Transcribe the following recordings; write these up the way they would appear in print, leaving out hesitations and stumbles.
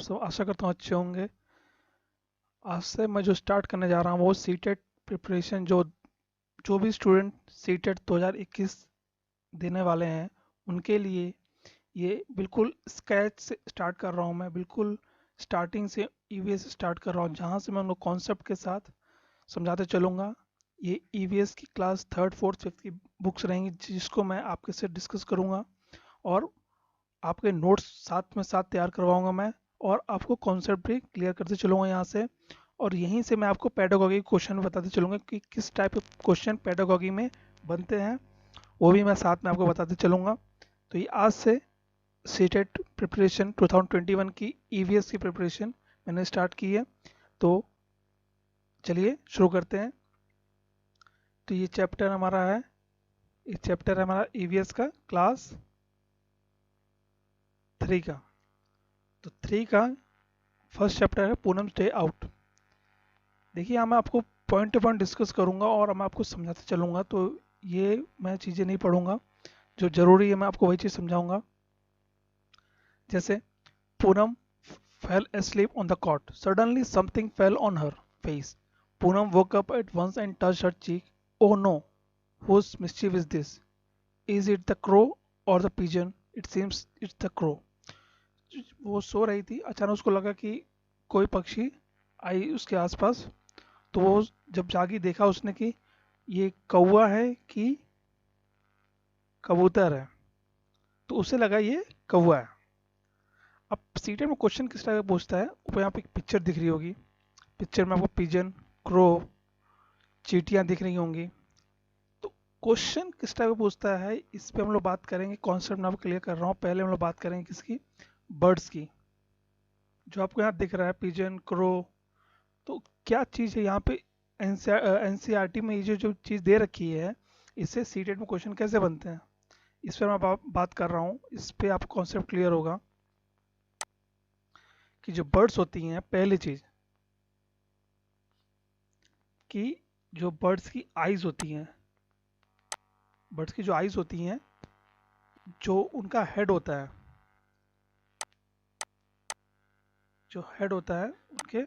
सब आशा करता हूँ अच्छे होंगे। आज से मैं जो स्टार्ट करने जा रहा हूँ वो सीटेट प्रिपरेशन। जो भी स्टूडेंट सीटेट 2021 देने वाले हैं उनके लिए ये बिल्कुल स्क्रैच से स्टार्ट कर रहा हूँ। मैं बिल्कुल स्टार्टिंग से ईवीएस स्टार्ट कर रहा हूँ, जहाँ से मैं उनको कॉन्सेप्ट के साथ समझाते चलूँगा। ये ईवीएस की क्लास थर्ड फोर्थ फिफ्थ की बुक्स रहेंगी, जिसको मैं आपके साथ डिस्कस करूँगा और आपके नोट्स साथ में साथ तैयार करवाऊंगा मैं, और आपको कॉन्सेप्ट भी क्लियर करते चलूँगा यहाँ से। और यहीं से मैं आपको पेडागॉजी क्वेश्चन बताते चलूँगा कि किस टाइप के क्वेश्चन पेडागॉजी में बनते हैं, वो भी मैं साथ में आपको बताते चलूँगा। तो ये आज से सीटेट प्रिपरेशन 2021 की ईवीएस की प्रिपरेशन मैंने स्टार्ट की है। तो चलिए शुरू करते हैं। तो ये चैप्टर हमारा है, ये चैप्टर है हमारा ईवीएस का क्लास 3 का। तो 3 का फर्स्ट चैप्टर है पूनम डे आउट। देखिए यहाँ मैं आपको पॉइंट टू पॉइंट डिस्कस करूंगा और मैं आपको समझाते चलूंगा। तो ये मैं चीज़ें नहीं पढ़ूंगा, जो ज़रूरी है मैं आपको वही चीज़ समझाऊंगा। जैसे Poonam fell asleep on the cot. Suddenly something fell on her face. Poonam woke up at once and touched her cheek. Oh no, whose mischief is this? Is it the crow or the pigeon? It seems it's the crow. वो सो रही थी, अचानक उसको लगा कि कोई पक्षी आई उसके आसपास। तो वो जब जागी देखा उसने कि ये कौवा है कि कबूतर है, तो उसे लगा ये कौवा है। अब सीटेट में क्वेश्चन किस टाइप का पूछता है, ऊपर यहाँ पे एक पिक्चर दिख रही होगी, पिक्चर में आपको पिजन, क्रो, चींटियाँ दिख रही होंगी। तो क्वेश्चन किस टाइप का पूछता है इस पे हम लोग बात करेंगे। कॉन्सेप्ट मैं आपको क्लियर कर रहा हूँ। पहले हम लोग बात करेंगे किसकी, बर्ड्स की। जो आपको यहाँ दिख रहा है पिजन, क्रो, तो क्या चीज़ है यहाँ पे। एनसीईआरटी में ये जो चीज़ दे रखी है, इससे सीटेट में क्वेश्चन कैसे बनते हैं इस पर मैं बात कर रहा हूँ। इस पे आपको कॉन्सेप्ट क्लियर होगा कि जो बर्ड्स होती हैं, पहली चीज़ कि जो बर्ड्स की आइज़ होती हैं, बर्ड्स की जो आइज़ होती हैं, जो उनका हेड होता है, जो हेड होता है उनके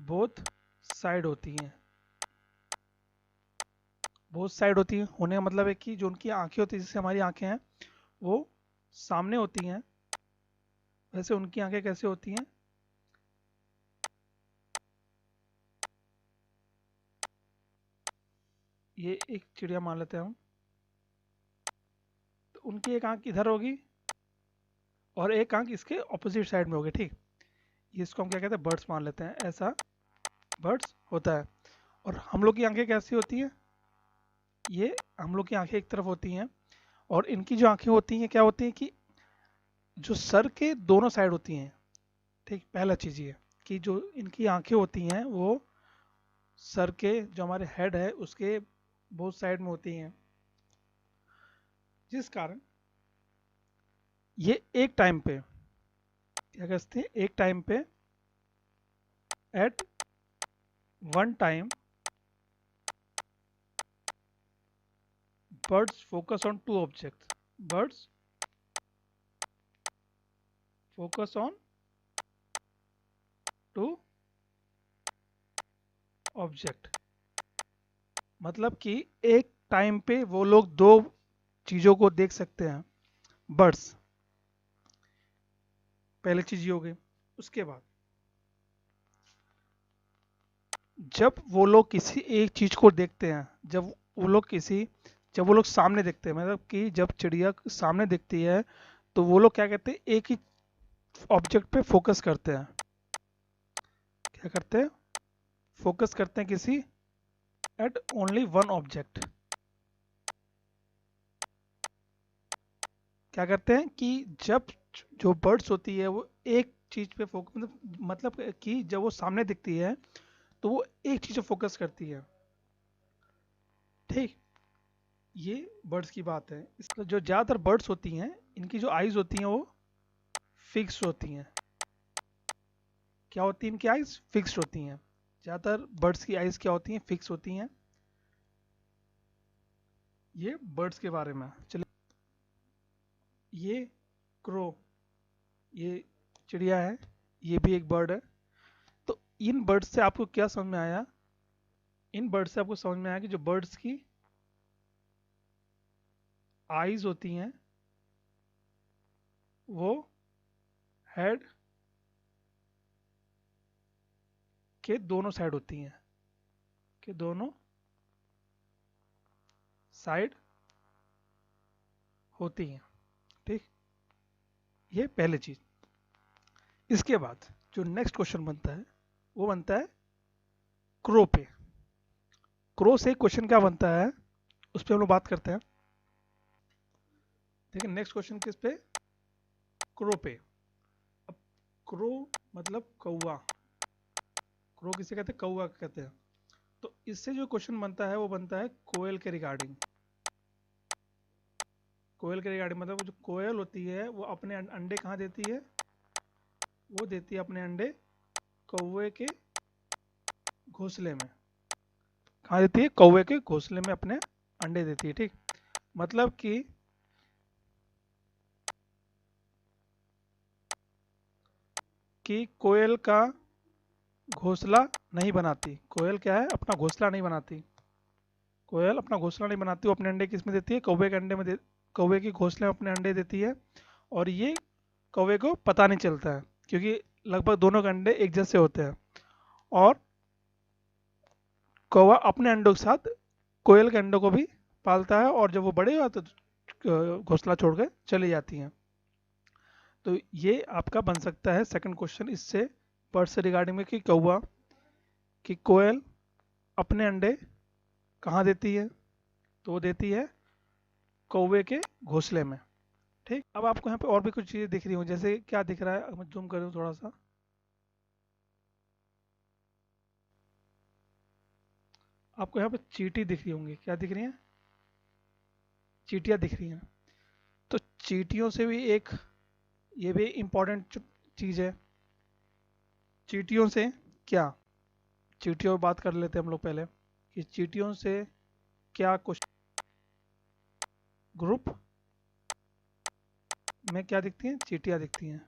बोथ साइड होती हैं। बोथ साइड होती हैं होने का मतलब है कि जो उनकी आंखें होती हैं, जैसे हमारी आंखें हैं वो सामने होती हैं, वैसे उनकी आंखें कैसे होती हैं, ये एक चिड़िया मान लेते हैं हम। तो उनकी एक आंख इधर होगी और एक आंख इसके ऑपोजिट साइड में होगी, ठीक। ये इसको हम क्या कहते हैं, बर्ड्स मान लेते हैं। ऐसा बर्ड्स होता है। और हम लोग की आंखें कैसी होती हैं, ये हम लोग की आंखें एक तरफ होती हैं, और इनकी जो आंखें होती हैं क्या होती हैं कि जो सर के दोनों साइड होती हैं, ठीक। पहला चीज़ ये कि जो इनकी आंखें होती हैं वो सर के, जो हमारे हेड है उसके बहुत साइड में होती हैं, जिस कारण ये एक टाइम पे क्या कहते हैं, एक टाइम पे at one time birds focus on two objects. Birds focus on two object। मतलब कि एक टाइम पे वो लोग दो चीजों को देख सकते हैं, बर्ड्स। पहली चीज ये हो गई। उसके बाद जब वो लोग किसी एक चीज को देखते हैं, जब वो लोग सामने देखते हैं, मतलब कि जब चिड़िया सामने दिखती है तो वो लोग क्या कहते हैं, एक ही ऑब्जेक्ट पे फोकस करते हैं। क्या करते हैं, फोकस करते हैं किसी एट ओनली वन ऑब्जेक्ट। क्या करते हैं कि जब जो बर्ड्स होती है वो एक चीज पे फोकस, मतलब कि जब वो सामने दिखती है तो वो एक चीज पे फोकस करती है, ठीक। ये बर्ड्स की बात है। इसका जो ज़्यादातर बर्ड्स होती हैं इनकी जो आइज होती हैं वो फिक्स होती हैं। क्या होती है, इनकी आइज फिक्स्ड होती हैं। ज़्यादातर बर्ड्स की आइज क्या होती हैं, फिक्स होती हैं। ये बर्ड्स के बारे में। चलिए, ये क्रो, ये चिड़िया है, ये भी एक बर्ड है। तो इन बर्ड्स से आपको क्या समझ में आया? इन बर्ड्स से आपको समझ में आया कि जो बर्ड्स की आईज होती हैं वो हेड के दोनों साइड होती हैं, के दोनों साइड होती हैं। ठीक, ये पहली चीज। इसके बाद जो नेक्स्ट क्वेश्चन बनता है वो बनता है क्रो पे। क्रो से क्वेश्चन क्या बनता है उस पर हम लोग बात करते हैं। ठीक है, नेक्स्ट क्वेश्चन किस पे? क्रो पे। अब क्रो मतलब कौवा। क्रो किसे कहते हैं? कौवा कहते हैं। तो इससे जो क्वेश्चन बनता है वो बनता है कोयल के रिगार्डिंग। कोयल के रिगार्डिंग मतलब जो कोयल होती है वो अपने अंडे कहाँ देती है? वो देती है अपने अंडे कौवे के घोंसले में। कहाँ देती है? कौवे के घोंसले में अपने अंडे देती है। ठीक, मतलब कि कोयल का घोंसला नहीं बनाती। कोयल क्या है? अपना घोंसला नहीं बनाती। कोयल अपना घोंसला नहीं बनाती, वो अपने अंडे किस में देती है? कौवे के अंडे में कौवे के घोंसले में अपने अंडे देती है। और ये कौवे को पता नहीं चलता है क्योंकि लगभग दोनों के अंडे एक जैसे होते हैं। और कौवा अपने अंडों के साथ कोयल के अंडों को भी पालता है, और जब वो बड़े हो तो घोंसला छोड़ के चली जाती हैं। तो ये आपका बन सकता है सेकंड क्वेश्चन इससे, बर्ड से रिगार्डिंग में, कि कौवा कि कोयल अपने अंडे कहाँ देती है? तो वो देती है कौवे के घोंसले में। ठीक, अब आपको यहाँ पे और भी कुछ चीज़ें दिख रही हूँ, जैसे क्या दिख रहा है? मैं जूम करूँ थोड़ा सा। आपको यहाँ पे चींटी दिख रही होंगी। क्या दिख रही हैं? चींटियाँ दिख रही हैं। तो चींटियों से भी एक ये भी इम्पोर्टेंट चीज़ है। चींटियों से क्या? चींटियों पर बात कर लेते हैं हम लोग पहले कि चींटियों से क्या क्वेश्चन ग्रुप में क्या दिखती हैं? चींटियाँ दिखती हैं।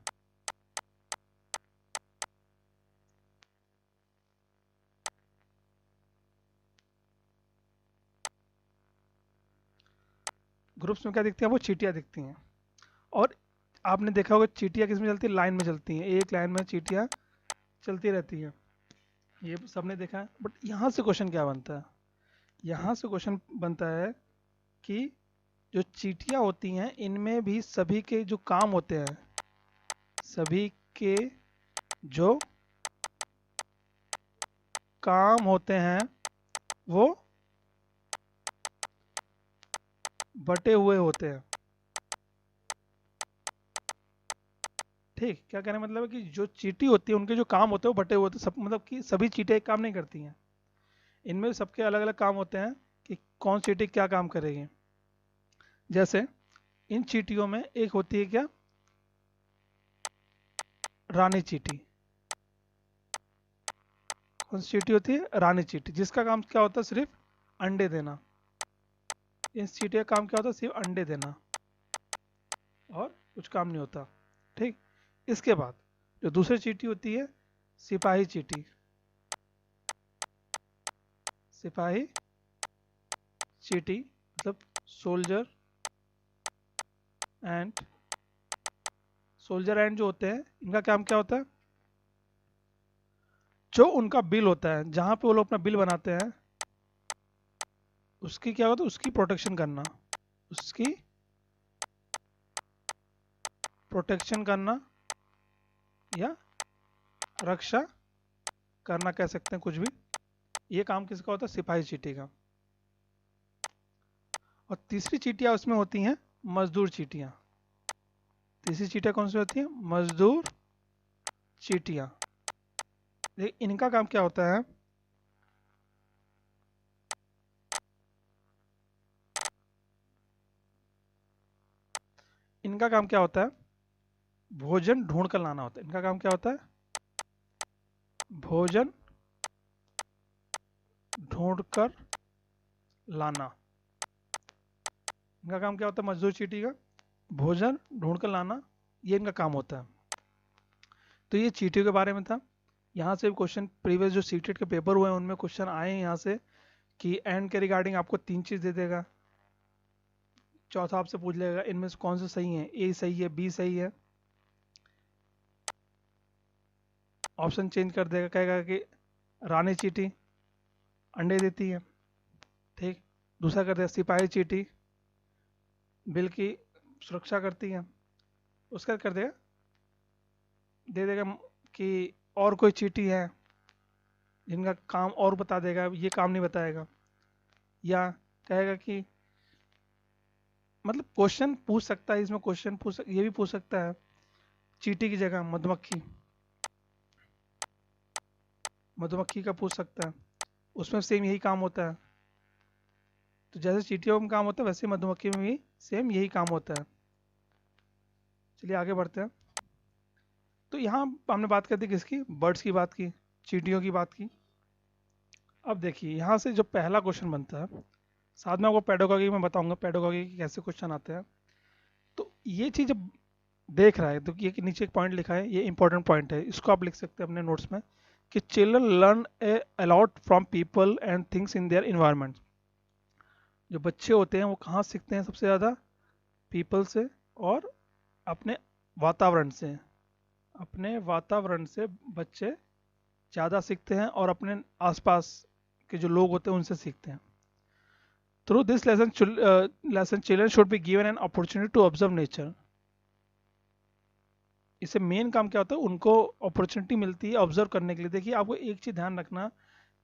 ग्रुप्स में क्या दिखती हैं? वो चींटियाँ दिखती हैं। और आपने देखा होगा चींटियाँ किस में चलती है? लाइन में चलती हैं। एक लाइन में चींटियाँ चलती रहती हैं। ये सबने देखा है। बट यहाँ से क्वेश्चन क्या बनता है? यहाँ से क्वेश्चन बनता है कि जो चींटियाँ होती हैं इनमें भी सभी के जो काम होते हैं, सभी के जो काम होते हैं वो बटे हुए होते हैं। ठीक, क्या कहने मतलब है कि जो चींटी होती है उनके जो काम होते हैं वो बटे हुए होते हैं। सब मतलब कि सभी चींटियाँ एक काम नहीं करती हैं, इनमें सबके अलग अलग काम होते हैं कि कौन चींटी क्या काम करेगी। जैसे इन चींटियों में एक होती है क्या? रानी चींटी। कौन सी चींटी होती है? रानी चींटी, जिसका काम क्या होता है? सिर्फ अंडे देना। इन चींटी का काम क्या होता है? सिर्फ अंडे देना और कुछ काम नहीं होता। ठीक, इसके बाद जो दूसरी चींटी होती है सिपाही चींटी। सिपाही चींटी मतलब सोल्जर एंड सोल्जर एंड जो होते हैं इनका काम क्या होता है? जो उनका बिल होता है, जहां पे वो लोग अपना बिल बनाते हैं, उसकी क्या होता है? उसकी प्रोटेक्शन करना। उसकी प्रोटेक्शन करना या रक्षा करना कह सकते हैं, कुछ भी। ये काम किसका होता है? सिपाही चींटी का। और तीसरी चींटियां उसमें होती हैं मजदूर चींटियां। तीसरी चींटियां कौन सी होती हैं? मजदूर चींटियां। इनका काम क्या होता है? इनका काम क्या होता है? भोजन ढूंढ कर लाना होता है। इनका काम क्या होता है? भोजन ढूंढ कर लाना। इनका काम क्या होता है? मजदूर चींटी का भोजन ढूंढ कर लाना, ये इनका काम होता है। तो ये चीटियों के बारे में था। यहाँ से क्वेश्चन प्रीवियस जो सीटेट के पेपर हुए हैं उनमें क्वेश्चन आए हैं यहाँ से कि एंड के रिगार्डिंग आपको 3 चीज़ दे देगा। चौथा आपसे पूछ लेगा इनमें से कौन से सही है, ए सही है, बी सही है। ऑप्शन चेंज कर देगा, कहेगा कि रानी चींटी अंडे देती है, ठीक। दूसरा कर देगा सिपाही चींटी बिल की सुरक्षा करती है। उसका कर देगा, दे देगा कि और कोई चींटी है जिनका काम और बता देगा, ये काम नहीं बताएगा। या कहेगा कि मतलब क्वेश्चन पूछ सकता है इसमें, क्वेश्चन ये भी पूछ सकता है चींटी की जगह मधुमक्खी, मधुमक्खी का पूछ सकता है, उसमें सेम यही काम होता है। तो जैसे चींटियों में काम होता है वैसे मधुमक्खी में भी सेम यही काम होता है। चलिए आगे बढ़ते हैं। तो यहाँ हमने बात कर दी किसकी, बर्ड्स की बात की, चींटियों की बात की। अब देखिए यहाँ से जो पहला क्वेश्चन बनता है, साथ में आपको पेडागॉजी में बताऊंगा पेडागॉजी के कैसे क्वेश्चन आते हैं। तो ये चीज़ जब देख रहा है तो ये नीचे एक पॉइंट लिखा है, ये इंपॉर्टेंट पॉइंट है, इसको आप लिख सकते हैं अपने नोट्स में कि children learn A a lot from people and things in their environment. जो बच्चे होते हैं वो कहाँ सीखते हैं सबसे ज़्यादा, पीपल से और अपने वातावरण से। अपने वातावरण से बच्चे ज़्यादा सीखते हैं और अपने आसपास के जो लोग होते हैं उनसे सीखते हैं। Through this lesson children should be given an opportunity to observe nature. इससे मेन काम क्या होता है, उनको अपॉर्चुनिटी मिलती है ऑब्जर्व करने के लिए। देखिए आपको एक चीज़ ध्यान रखना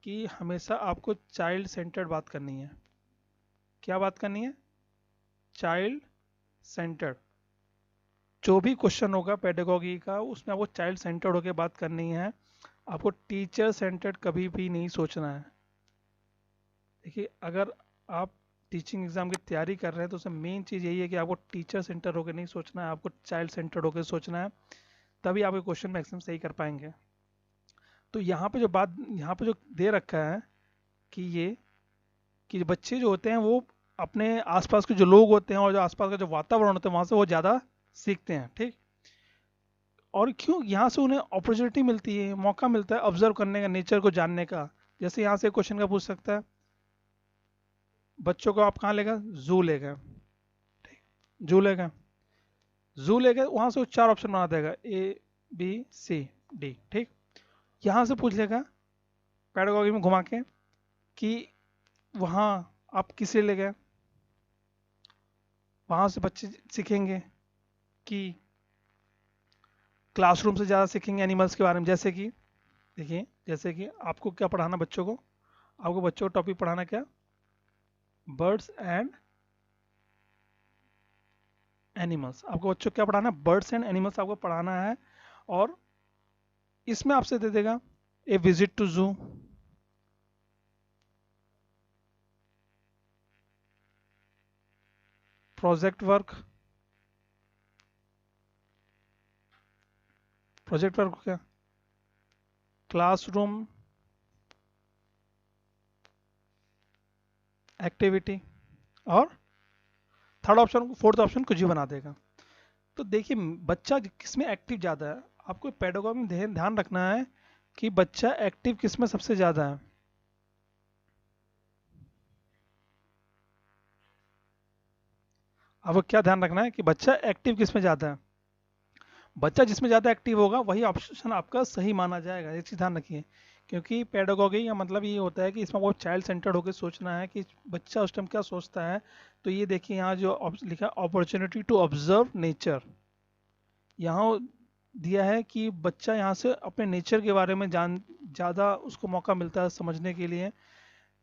कि हमेशा आपको चाइल्ड सेंटर्ड बात करनी है। क्या बात करनी है, चाइल्ड सेंटर्ड। जो भी क्वेश्चन होगा पेडागॉजी का उसमें आपको चाइल्ड सेंटर्ड होकर बात करनी है, आपको टीचर सेंटर्ड कभी भी नहीं सोचना है। देखिए अगर आप टीचिंग एग्जाम की तैयारी कर रहे हैं तो उसमें मेन चीज़ यही है कि आपको टीचर सेंटर होकर नहीं सोचना है, आपको चाइल्ड सेंटर्ड होकर सोचना है, तभी आप क्वेश्चन मैक्सिमम सही कर पाएंगे। तो यहाँ पे जो बात यहाँ पे जो दे रखा है कि ये कि बच्चे जो होते हैं वो अपने आसपास के जो लोग होते हैं और जो आसपास का जो वातावरण होता है वहाँ से वो ज़्यादा सीखते हैं, ठीक। और क्यों, यहाँ से उन्हें अपॉर्चुनिटी मिलती है, मौका मिलता है ऑब्जर्व करने का, नेचर को जानने का। जैसे यहाँ से क्वेश्चन का पूछ सकता है, बच्चों को आप कहाँ ले गए, जू ले गए, जू ले गए, जू ले गए, वहाँ से वो 4 ऑप्शन बना देगा ए बी सी डी, ठीक। यहाँ से पूछ लेगा पेडागॉजी में घुमा के कि वहाँ आप किसे ले गए, वहाँ से बच्चे सीखेंगे कि क्लासरूम से ज़्यादा सीखेंगे एनिमल्स के बारे में। जैसे कि देखिए, जैसे कि आपको क्या पढ़ाना बच्चों को, आपको बच्चों को टॉपिक पढ़ाना क्या, बर्ड्स एंड एनिमल्स। आपको बच्चों को क्या पढ़ाना है, बर्ड्स एंड एनिमल्स आपको पढ़ाना है। और इसमें आपसे दे देगा ए विजिट टू जू, प्रोजेक्ट वर्क, प्रोजेक्ट वर्क क्या, क्लासरूम एक्टिविटी, और थर्ड ऑप्शन फोर्थ ऑप्शन कुछ भी बना देगा। तो देखिए बच्चा किसमें एक्टिव ज़्यादा है, आपको पेडागॉजी में ध्यान रखना है कि बच्चा एक्टिव किसमें सबसे ज़्यादा है। आपको क्या ध्यान रखना है कि बच्चा एक्टिव किसमें ज़्यादा है, बच्चा जिसमें ज़्यादा एक्टिव होगा वही ऑप्शन आपका सही माना जाएगा। ये चीज़ ध्यान रखिए, क्योंकि पेडागॉजी का मतलब ये होता है कि इसमें वो चाइल्ड सेंटर्ड होकर सोचना है कि बच्चा उस टाइम क्या सोचता है। तो ये देखिए यहाँ जो लिखा है अपॉर्चुनिटी टू ऑब्जर्व नेचर, यहाँ दिया है कि बच्चा यहाँ से अपने नेचर के बारे में ज़्यादा उसको मौका मिलता है समझने के लिए।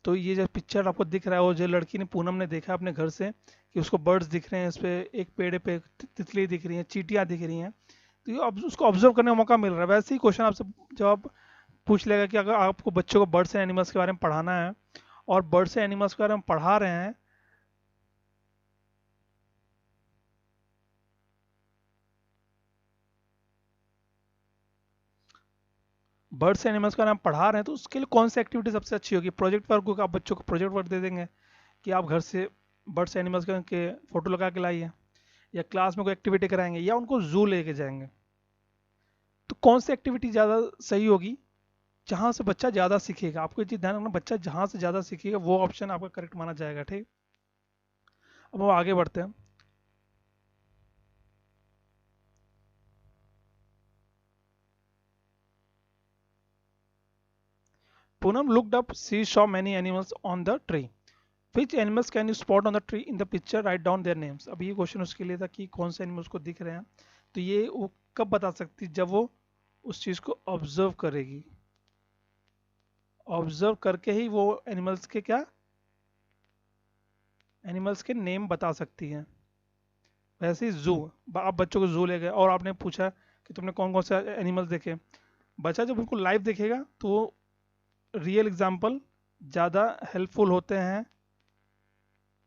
तो ये जो पिक्चर आपको दिख रहा है वो जो लड़की ने पूनम ने देखा अपने घर से कि उसको बर्ड्स दिख रहे हैं, इस पे एक पेड़ पे तितली दिख रही है, चींटियाँ दिख रही हैं, तो ये अब उसको ऑब्जर्व करने का मौका मिल रहा है। वैसे ही क्वेश्चन आपसे जवाब पूछ लेगा कि अगर आपको बच्चों को बर्ड्स एंड एनिमल्स के बारे में पढ़ाना है और बर्ड्स एंड एनिमल्स के बारे में पढ़ा रहे हैं, बर्ड्स एंड एनिमल्स के बारे में पढ़ा रहे हैं, तो उसके लिए कौन सी एक्टिविटी सबसे अच्छी होगी। प्रोजेक्ट वर्क को आप बच्चों को प्रोजेक्ट वर्क दे देंगे कि आप घर से बर्ड्स एनिमल्स के फोटो लगा के लाइए, या क्लास में कोई एक्टिविटी कराएंगे, या उनको जू लेके जाएंगे। तो कौन सी एक्टिविटी ज़्यादा सही होगी, जहाँ से बच्चा ज़्यादा सीखेगा। आपको ये चीज़ ध्यान रखना, बच्चा जहाँ से ज़्यादा सीखेगा वो ऑप्शन आपका करेक्ट माना जाएगा। ठीक, अब हम आगे बढ़ते हैं। Poonam looked up, she saw many animals on the tree. Which animals can you spot on the tree in the picture? Write down their names. अब ये क्वेश्चन उसके लिए था कि कौन से एनिमल्स को दिख रहे हैं। तो ये वो कब बता सकती, जब वो उस चीज़ को ऑब्जर्व करेगी। ऑब्जर्व करके ही वो एनिमल्स के क्या, एनिमल्स के नेम बता सकती हैं। वैसे ही जू, आप बच्चों को जू ले गए और आपने पूछा कि तुमने कौन कौन से एनिमल्स देखे, बच्चा जब उनको लाइव देखेगा तो रियल एग्जाम्पल ज़्यादा हेल्पफुल होते हैं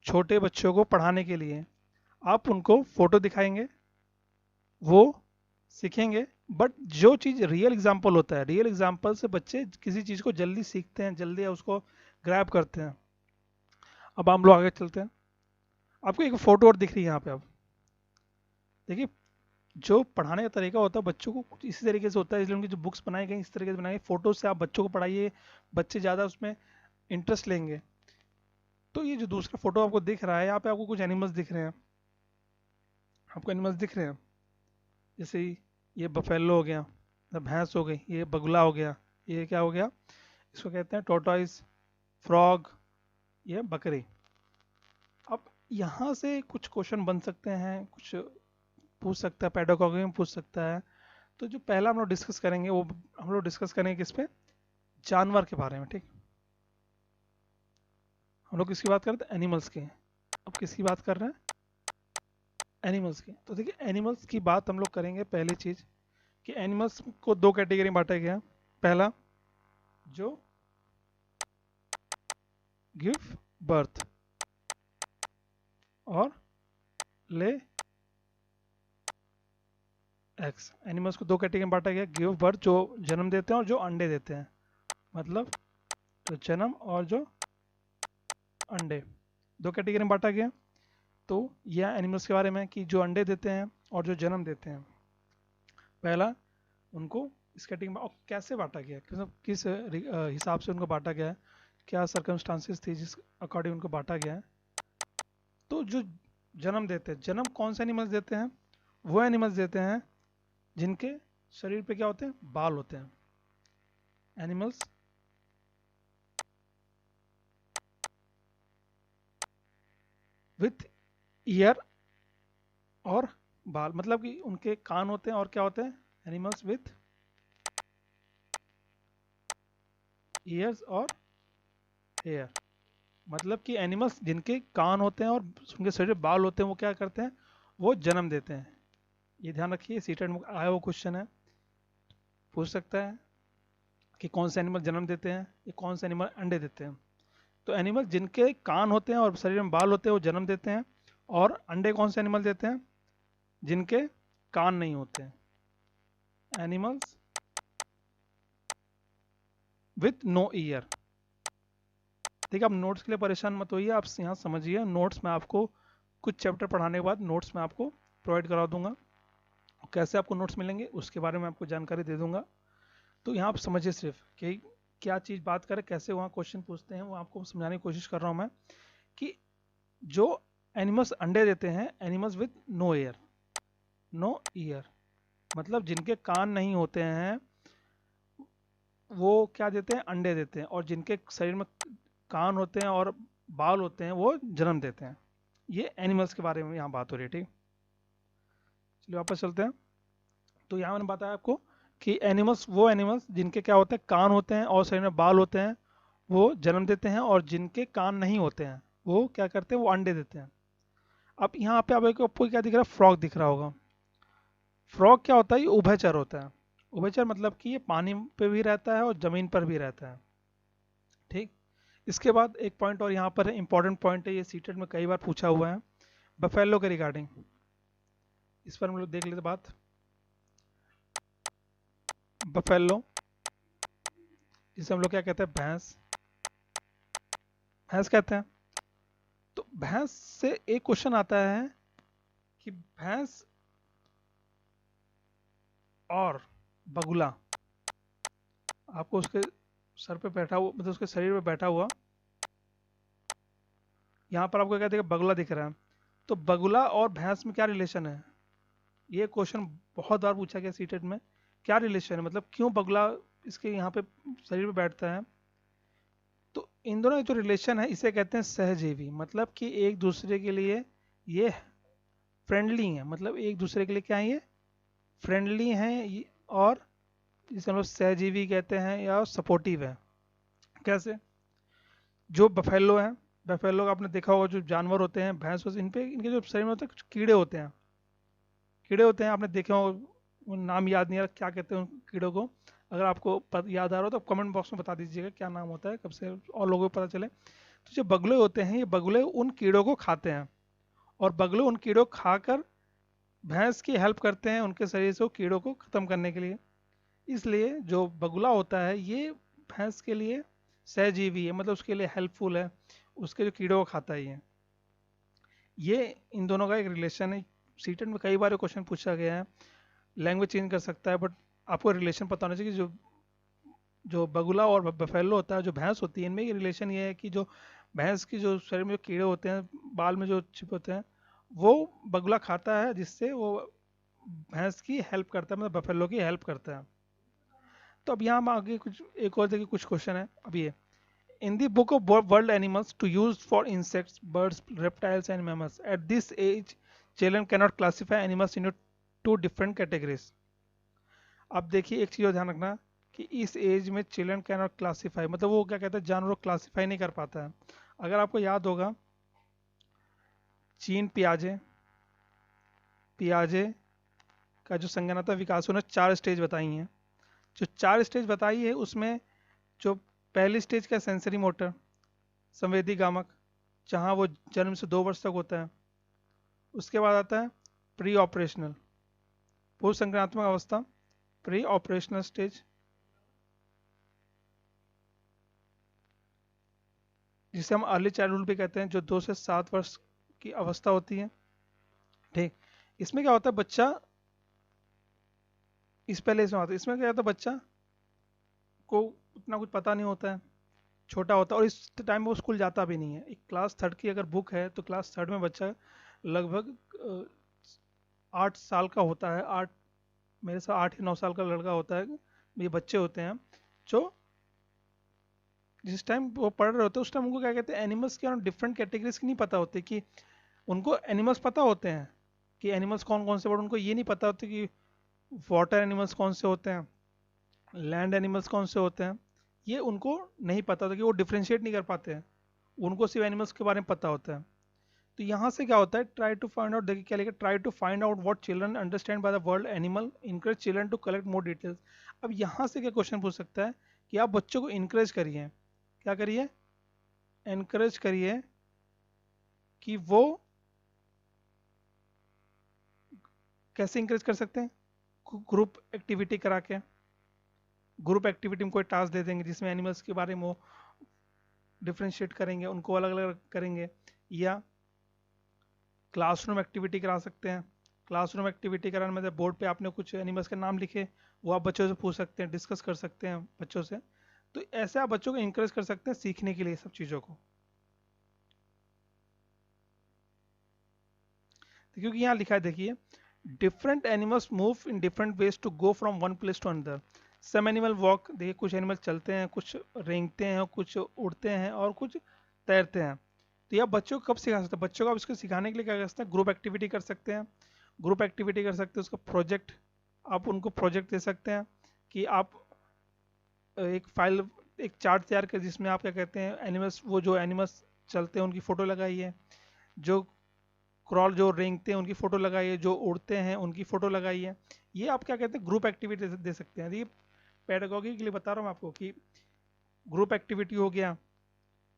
छोटे बच्चों को पढ़ाने के लिए। आप उनको फोटो दिखाएंगे, वो सीखेंगे, बट जो चीज़ रियल एग्जाम्पल होता है, रियल एग्जाम्पल से बच्चे किसी चीज़ को जल्दी सीखते हैं, जल्दी उसको ग्रैब करते हैं। अब हम लोग आगे चलते हैं। आपको एक फ़ोटो और दिख रही है यहाँ पे। अब देखिए, जो पढ़ाने का तरीका होता है बच्चों को कुछ इसी तरीके से होता है, इसलिए उनकी जो बुक्स बनाई गई इस तरीके से बनाई गई। फोटो से आप बच्चों को पढ़ाइए, बच्चे ज़्यादा उसमें इंटरेस्ट लेंगे। तो ये जो दूसरा फोटो आपको दिख रहा है, यहाँ पे आपको कुछ एनिमल्स दिख रहे हैं। आपको एनिमल्स दिख रहे हैं, जैसे ये बफेलो हो गया, भैंस हो गई, ये बगुला हो गया, ये क्या हो गया, इसको कहते हैं टोर्टोइस, फ्रॉग, ये बकरी। अब यहाँ से कुछ क्वेश्चन बन सकते हैं, कुछ पूछ सकता है, पेडागॉजी में पूछ सकता है। तो जो पहला हम लोग डिस्कस करेंगे वो हम लोग डिस्कस करेंगे किस पे, जानवर के बारे में। ठीक, हम लोग किसकी बात कर रहे थे, एनिमल्स की। अब किसकी बात कर रहे हैं, एनिमल्स की। तो देखिए, एनिमल्स की बात हम लोग करेंगे। पहली चीज कि एनिमल्स को दो कैटेगरी में बांटा गया। पहला, जो गिव बर्थ और ले एग्स। एनिमल्स को दो कैटेगरी में बांटा गया, गिव बर्थ जो जन्म देते हैं और जो अंडे देते हैं। मतलब जो जन्म और जो अंडे, दो कैटेगरी में बांटा गया। तो यह एनिमल्स के बारे में कि जो अंडे देते हैं और जो जन्म देते हैं। पहला, उनको इस कैटेगरी में और कैसे बांटा गया, किस हिसाब से उनको बांटा गया है, क्या सर्कमस्टांसेस थी जिस अकॉर्डिंग उनको बांटा गया है। तो जो जन्म देते हैं, जन्म कौन से एनिमल्स देते हैं, वो एनिमल्स देते हैं जिनके शरीर पे क्या होते हैं, बाल होते हैं। एनिमल्स विथ ईयर और बाल, मतलब कि उनके कान होते हैं और क्या होते हैं, एनिमल्स विथ ईयर्स और हेयर। मतलब कि एनिमल्स जिनके कान होते हैं और उनके शरीर बाल होते हैं, वो क्या करते हैं, वो जन्म देते हैं। ये ध्यान रखिए, सीटेट में आया वो क्वेश्चन है, पूछ सकता है कि कौन से एनिमल जन्म देते हैं या कौन से एनिमल अंडे देते हैं। तो एनिमल जिनके कान होते हैं और शरीर में बाल होते हैं वो जन्म देते हैं, और अंडे कौन से एनिमल देते हैं, जिनके कान नहीं होते हैं। Animals with no ear. देखिए, आप नोट्स के लिए परेशान मत होइए, आप यहाँ समझिए। नोट्स मैं आपको कुछ चैप्टर पढ़ाने के बाद नोट्स मैं आपको प्रोवाइड करा दूंगा। कैसे आपको नोट्स मिलेंगे उसके बारे में आपको जानकारी दे दूंगा। तो यहाँ आप समझिए सिर्फ कि क्या चीज़ बात करें, कैसे वहाँ क्वेश्चन पूछते हैं, वो आपको समझाने की कोशिश कर रहा हूँ मैं। कि जो एनिमल्स अंडे देते हैं, animals with no ear, no ear मतलब जिनके कान नहीं होते हैं, वो क्या देते हैं, अंडे देते हैं। और जिनके शरीर में कान होते हैं और बाल होते हैं, वो जन्म देते हैं। ये एनिमल्स के बारे में यहाँ बात हो रही है। ठीक, चलिए वापस चलते हैं। तो यहाँ मैंने बताया आपको कि एनिमल्स, वो एनिमल्स जिनके क्या होते हैं, कान होते हैं और शरीर में बाल होते हैं, वो जन्म देते हैं। और जिनके कान नहीं होते हैं, वो क्या करते हैं, वो अंडे देते हैं। अब यहाँ पे आपको क्या दिख रहा है, फ्रॉग दिख रहा होगा। फ्रॉग क्या होता है, ये उभयचर होता है। उभयचर मतलब कि ये पानी पे भी रहता है और जमीन पर भी रहता है। ठीक, इसके बाद एक पॉइंट और यहाँ पर इंपॉर्टेंट पॉइंट है, ये सीटेट में कई बार पूछा हुआ है, बफेलो के रिगार्डिंग। इस पर हम लोग देख लेते बात। बफेलो, जिसे हम लोग क्या कहते हैं, भैंस, भैंस कहते हैं। तो भैंस से एक क्वेश्चन आता है कि भैंस और बगुला आपको उसके सर पे बैठा हुआ, मतलब उसके शरीर पे बैठा हुआ, यहाँ पर आपको क्या दिख बगुला दिख रहा है। तो बगुला और भैंस में क्या रिलेशन है? ये क्वेश्चन बहुत बार पूछा गया सीटेट में। क्या रिलेशन है, मतलब क्यों बगुला इसके यहाँ पे शरीर पे बैठता है? तो इन दोनों का जो रिलेशन है इसे कहते हैं सहजीवी, मतलब कि एक दूसरे के लिए ये फ्रेंडली है, मतलब एक दूसरे के लिए क्या है, ये फ्रेंडली हैं, और जिसे हम लोग सहजीवी कहते हैं या सपोर्टिव है। कैसे? जो बफेलो है, बफेलो का आपने देखा होगा, जो जानवर होते हैं भैंस इन पे इनके जो शरीर में होते हैं कुछ कीड़े होते हैं, कीड़े होते हैं, आपने देखे हो, वो नाम याद नहीं आ रहा क्या कहते हैं उन कीड़ों को। अगर आपको याद आ रहा हो तो कमेंट बॉक्स में बता दीजिएगा क्या नाम होता है, कब से और लोगों को पता चले। तो जो बगुले होते हैं, ये बगुले उन कीड़ों को खाते हैं, और बगुले उन कीड़ों को खाकर भैंस की हेल्प करते हैं उनके शरीर से वो कीड़ों को ख़त्म करने के लिए। इसलिए जो बगुला होता है ये भैंस के लिए सहजीवी है, मतलब उसके लिए हेल्पफुल है, उसके जो कीड़ों को खाता है ये इन दोनों का एक रिलेशन है। सीटेट में कई बार क्वेश्चन पूछा गया है, लैंग्वेज चेंज कर सकता है, बट आपको रिलेशन पता होना चाहिए कि जो जो बगुला और बफेलो होता है, जो भैंस होती है, इनमें ये रिलेशन ये है कि जो भैंस की जो शरीर में जो कीड़े होते हैं, बाल में जो छिपे होते हैं, वो बगुला खाता है, जिससे वो भैंस की हेल्प करता है, मतलब बफेलो की हेल्प करता है। तो अब यहाँ हम आगे कुछ एक और देखिए कुछ क्वेश्चन है अब ये। In the book of world animals to use for insects, birds, reptiles and mammals, at this age children cannot classify animals into two different categories. अब देखिए एक चीज़ और ध्यान रखना कि इस एज में चिल्ड्रन कैन नॉट क्लासीफाई, मतलब वो क्या कहते हैं, जानवरों को क्लासीफाई नहीं कर पाता है। अगर आपको याद होगा, चीन पियाजे पियाजे का जो संगणता विकास उन्होंने 4 स्टेज बताई हैं। जो 4 स्टेज बताई है उसमें जो पहली स्टेज का सेंसरी मोटर, संवेदी गामक, जहाँ वो जन्म से 2 वर्ष तक होता है। उसके बाद आता है प्री ऑपरेशनल, पूर्व संक्रात्मक अवस्था, प्री ऑपरेशनल स्टेज, जिसे हम अर्ली चाइल्डहुड भी कहते हैं, जो 2 से 7 वर्ष की अवस्था होती है। ठीक, इसमें क्या होता है, बच्चा इस पहले इसमें आता है, इसमें क्या होता है, बच्चा को उतना कुछ पता नहीं होता है, छोटा होता है, और इस टाइम में वो स्कूल जाता भी नहीं है। एक क्लास थर्ड की अगर बुक है तो क्लास थर्ड में बच्चा लगभग 8 साल का होता है, आठ, मेरे से 8 या 9 साल का लड़का होता है। ये बच्चे होते हैं जो जिस टाइम वो पढ़ रहे होते हैं उस टाइम उनको क्या कहते हैं, एनिमल्स के डिफरेंट कैटेगरीज की नहीं पता होती, कि उनको एनिमल्स पता होते हैं कि एनिमल्स कौन कौन से, बट उनको ये नहीं पता होता कि वाटर एनिमल्स कौन से होते हैं, लैंड एनिमल्स कौन से होते हैं। ये उनको नहीं पता होता, कि वो डिफ्रेंशिएट नहीं कर पाते हैं, उनको सिर्फ एनिमल्स के बारे में पता होता है। तो यहाँ से क्या होता है, ट्राई टू फाइंड आउट, देखिए क्या लिखा, try to find out what children understand by the world animal, encourage children to collect more details. अब यहाँ से क्या क्वेश्चन पूछ सकता है कि आप बच्चों को इनकरेज करिए, क्या करिए, एनकरेज करिए कि वो कैसे इंकरेज कर सकते हैं, ग्रुप एक्टिविटी करा के, ग्रुप एक्टिविटी में कोई टास्क दे देंगे जिसमें एनिमल्स के बारे में वो डिफ्रेंशिएट करेंगे, उनको अलग अलग करेंगे, या क्लासरूम एक्टिविटी करा सकते हैं। क्लासरूम एक्टिविटी कराने में बोर्ड पे आपने कुछ एनिमल्स के नाम लिखे, वो आप बच्चों से पूछ सकते हैं, डिस्कस कर सकते हैं बच्चों से। तो ऐसे आप बच्चों को इंकरेज कर सकते हैं सीखने के लिए सब चीज़ों को। तो क्योंकि यहाँ लिखा है देखिए, different animals move in different ways to go from one place to another. Some animal walk, देखिए कुछ एनिमल चलते हैं, कुछ रेंगते हैं, कुछ उड़ते हैं, और कुछ तैरते हैं। तो यह बच्चों को कब सिखा सकते हैं, बच्चों को आप इसको सिखाने के लिए क्या कर सकते हैं, ग्रुप एक्टिविटी कर सकते हैं, ग्रुप एक्टिविटी कर सकते हैं, उसका प्रोजेक्ट, आप उनको प्रोजेक्ट दे सकते हैं कि आप एक फाइल, एक चार्ट तैयार कर जिसमें आप क्या कहते हैं, एनिमल्स, वो जो एनिमल्स चलते हैं उनकी फ़ोटो लगाइए, जो क्रॉल, जो रेंगते हैं उनकी फ़ोटो लगाइए, जो उड़ते हैं उनकी फ़ोटो लगाइए। ये आप क्या कहते हैं, ग्रुप एक्टिविटी दे सकते हैं। ये पेडागोगी के लिए बता रहा हूँ मैं आपको कि ग्रुप एक्टिविटी हो गया,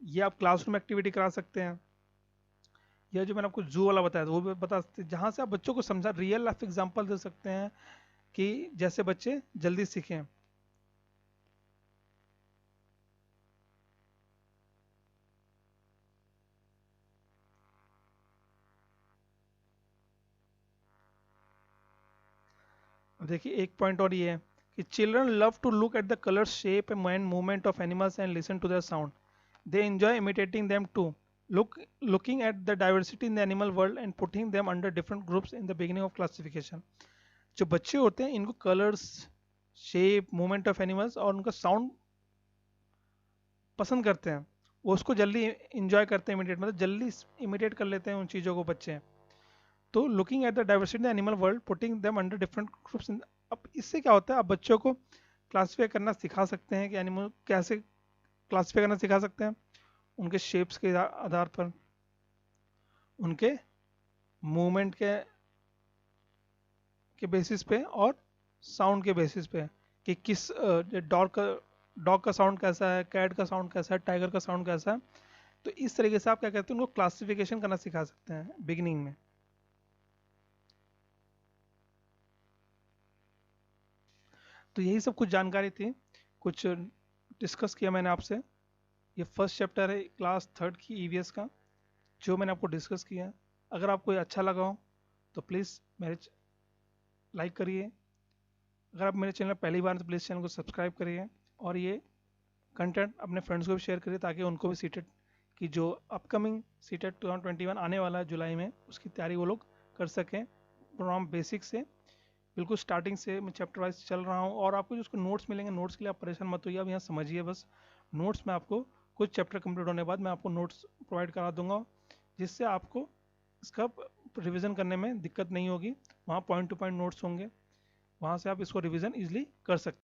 ये आप क्लासरूम एक्टिविटी करा सकते हैं, या जो मैंने आपको जू वाला बताया था वो भी बता सकते हैं, जहाँ से आप बच्चों को समझा, रियल लाइफ एग्जांपल दे सकते हैं कि जैसे बच्चे जल्दी सीखें। देखिए एक पॉइंट और ये है कि children love to look at the colour shape and movement of animals and listen to their sound. They enjoy imitating them too. Looking at the diversity in the animal world and putting them under different groups in the beginning of classification. जो बच्चे होते हैं इनको colours, shape, movement of animals और उनका sound पसंद करते हैं. वो उसको जल्दी इंजॉय करते हैं, इमिटेट मतलब जल्दी इमिटेट कर लेते हैं उन चीज़ों को बच्चे. तो looking at the diversity in animal world putting them under different groups. अब इससे क्या होता है, आप बच्चों को क्लासीफाई करना सिखा सकते हैं कि एनिमल कैसे क्लासीफाई करना सिखा सकते हैं, उनके शेप्स के आधार पर, उनके मूवमेंट के बेसिस पे और साउंड के बेसिस पे कि किस डॉग का साउंड कैसा है, कैट का साउंड कैसा है, टाइगर का साउंड कैसा है. तो इस तरीके से आप क्या कहते हैं, उनको क्लासिफिकेशन करना सिखा सकते हैं बिगिनिंग में. तो यही सब कुछ जानकारी थी, कुछ डिस्कस किया मैंने आपसे. ये फर्स्ट चैप्टर है क्लास थर्ड की ईवीएस का, जो मैंने आपको डिस्कस किया. अगर आपको ये अच्छा लगा हो तो प्लीज़ मेरे लाइक करिए. अगर आप मेरे चैनल पहली बार तो प्लीज़ चैनल को सब्सक्राइब करिए और ये कंटेंट अपने फ्रेंड्स को भी शेयर करिए ताकि उनको भी सीटेट की जो अपकमिंग सीटेट 2021 आने वाला है जुलाई में, उसकी तैयारी वो लोग कर सकें. प्रोग्राम बेसिक से बिल्कुल स्टार्टिंग से मैं चैप्टर वाइज चल रहा हूँ. और आपको जो उसको नोट्स मिलेंगे, नोट्स के लिए आप परेशान मत होइए, आप यहाँ समझिए बस. नोट्स में आपको कुछ चैप्टर कंप्लीट होने के बाद मैं आपको नोट्स प्रोवाइड करा दूंगा, जिससे आपको इसका रिवीजन करने में दिक्कत नहीं होगी. वहाँ पॉइंट टू पॉइंट नोट्स होंगे, वहाँ से आप इसको रिवीजन ईजिली कर सकते हैं.